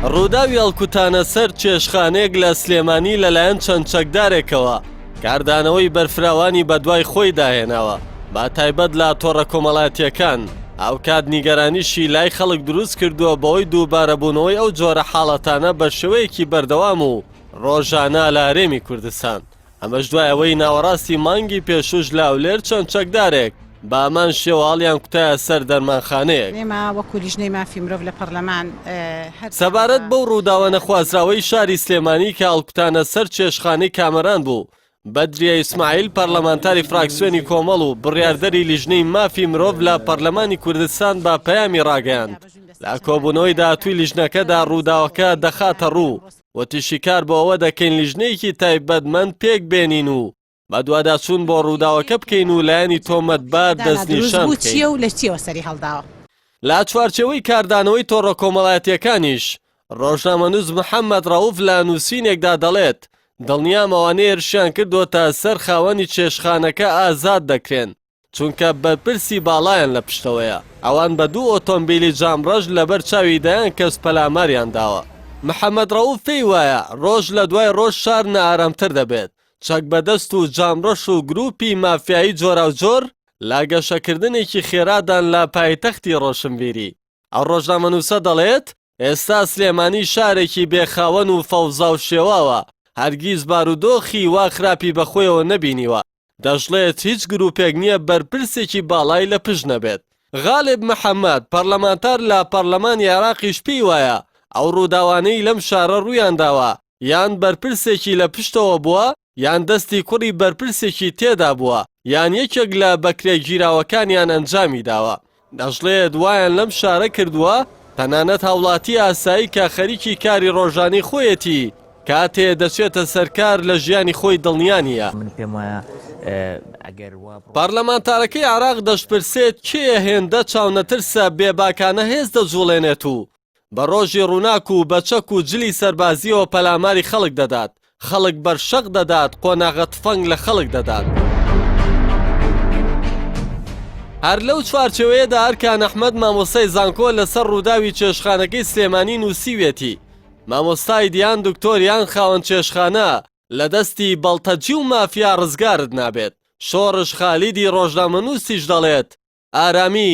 ڕووداوی هەڵکوتانە سەر چێشخانەیەک لە سلێمانی لەلایەن چەند چەکدارێکەوە کاردانەوەی بەرفراوانی بەدوای خۆی داهێناوە با تایبەت لە تۆڕە کۆمەڵایەتیەکان ئەو کات نیگەرانیشی لای خەڵک دروست کردووە بەوەی دووبارەبوونەوەی ئەو جۆرە حاڵەتانە بە شێوەیەکی بەردەوام و ڕۆژانە لە هەرێمی کوردستان ئەمەش دوای ئەوەی ناوەڕاستی مانگی پێشوش لە ئەولێر چەند چەکدارێک بامان شێواڵیان کوتایە سەر دەرمانخانەیەک وەکو لیژنەی مافی مرۆڤ لە پەرلەمان سەبارەت بەو ڕووداوە نەخوازراوەی شاری سلێمانی کە هەڵکوتانە سەر چێشخانەی کامەران بوو بەدریە ئیسماعیل پەرلەمانتاری فراکسیۆنی کۆمەڵ و بڕیاردەری لیژنەی مافی مرۆڤ لە پەرلەمانی کوردستان با پەیامی ڕاگەیاند لە کۆبوونەوەی داهاتووی لیژنەکەدا ڕووداوەکە دەخاتە ڕوو وەتیشی کار بۆ ئەوە دەکەین لیژنەیەکی تایبەتمەند پێک بێنین و بە دوواداچوون بۆ ڕووداوەکە بکەین و لایەنی تۆمەتبار دەستنیشان بکەین و لە چیەوە سەری هەڵداوە لا چوارچەوەی کاردانەوەی تۆڕە کۆمەڵایەتیەکانیش ڕۆژنامەنووس محەممەد ڕەوف لە نووسینێکدا دەڵێت دڵنیام ئەوانەیە هێرشیان کردووەتە سەر خاوەنی چێشخانەکە ئازاد دەکرێن چونکە بەرپرسی باڵایان لە پشتەوەیە ئەوان بە دوو ئۆتۆمبیلی جامڕەش لەبەر چاویدایان کەس پەلاماریان داوە محەممەد ڕەوف پێی وایە ڕۆژ لە دوای ڕۆژ شار نەئارامتر دەبێت چەک بەدەست و جامڕەش و گروپی مافیایی جۆرا و جۆر لا گەشەکردنێکی خێرادان لە پایتەختی ڕۆشنبیری ئەو ڕۆژنامەنووسە دەڵێت ئێستا سلێمانی شارێکی بێخاوەن و فەوزا و شێواوە هەرگیز بارودۆخی وا خراپی بەخۆیەوە نەبینیوە دەژڵێت هیچ گروپێک نییە بەرپرسێکی باڵای لە پشت نەبێت غالب محەممەد پەرلەمانتار لە پەرلەمانی عێراقیش پێی وایە ئەو ڕووداوانەی لەم شارە ڕوویان داوە یان بەرپرسێکی لە پشتەوە بووە یان دەستی کوڕی بەرپرسێکی تێدا بووە یان یەکێک لە بەکرێگیراوەکانیان ئەنجامی داوە دەژڵێت دوایان لەم شارە کردووە تەنانەت هاوڵاتی ئاسایی کە خەریکی کاری ڕۆژانی خۆیەتی کاتێ دەچێتە سەرکار لە ژیانی خۆی دڵنیانیە پەرلەمانتارەکەی عێراق دەشپرسێت کێ هێندە چاونەترسە بێباکانە هێز دەجوڵێنێت و بە ڕۆژی ڕووناک و بەچەک و جلی سەربازیەوە پەلاماری خەڵک دەدات خەڵک بەرشەق دەدات قۆناغە تفەنگ لە خەڵک دەدات هەر لەو چوارچێوەیەدا ئەرکان ئەحمەد مامۆستای زانکۆ لەسەر ڕووداوی چێشخانەکەی سلێمانی نووسیوێتی مامۆستای دیان دکتۆریان خاوەن چێشخانە لە دەستی بەڵتەجی و مافیا ڕزگارت نابێت شۆڕش خالیدی ڕۆژنامەنووسیش دەڵێت ئارامی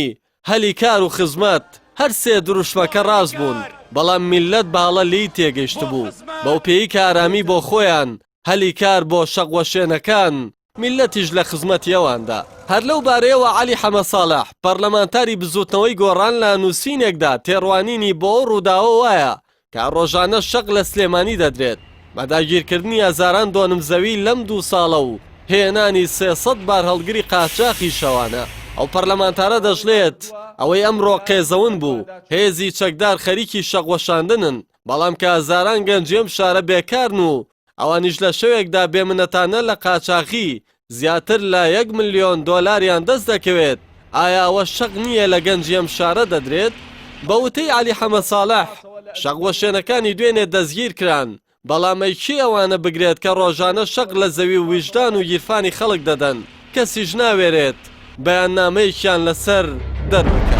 هەلی کار و خزمەت هەر سێ دروشمەکە ڕاست بوون بەڵام میلەت باڵە لی تێگەیشت بوو بەو پێی کە ئارامی بۆ خۆیان هەلی کار بۆ شەقوەشێنەکان میلەتیش لە خزمەتیەواندا هەر لەو بارەیەوە عەلی حەمەساڵح پەرلەمانتاری بزوتنەوەی گۆڕان لە نووسینێکدا تێڕوانینی بۆ ڕووداوە وایە کە ڕۆژانە شەق لە سلێمانی دەدرێت بەداگیرکردنی هەزاران دۆنم زەوی لەم 2 ساڵە و هێنانی 300 بار هەڵگری قاچاقی شەوانە ئەو پەرلەمانتارە دەژڵێت ئەوەی ئەمڕۆ قێزەون بوو هێزی چەکدار خەریکی شەقوەشاندنن بەڵام کە هەزاران گەنجێم شارە بێکارن و ئەوانیش لە شەوێکدا بێمنەتانە لە قاچاقی زیاتر لە 1 ملیۆن دۆلاریان دەست دەکەوێت ئایا ئەوە شەق نییە لە گەنجێم شارە دەدرێت بە وتەی عەلی حەمەساڵح شەقوەشێنەکانی دوێنێ دەستگیر کران بەڵامەی کی ئەوانە بگرێت کە ڕۆژانە شەق لە زەوی و ویژدان و گیرفانی خەڵک دەدەن کەسیش ناوێرێت بەیاننامەیەکیان لەسەر دەربکات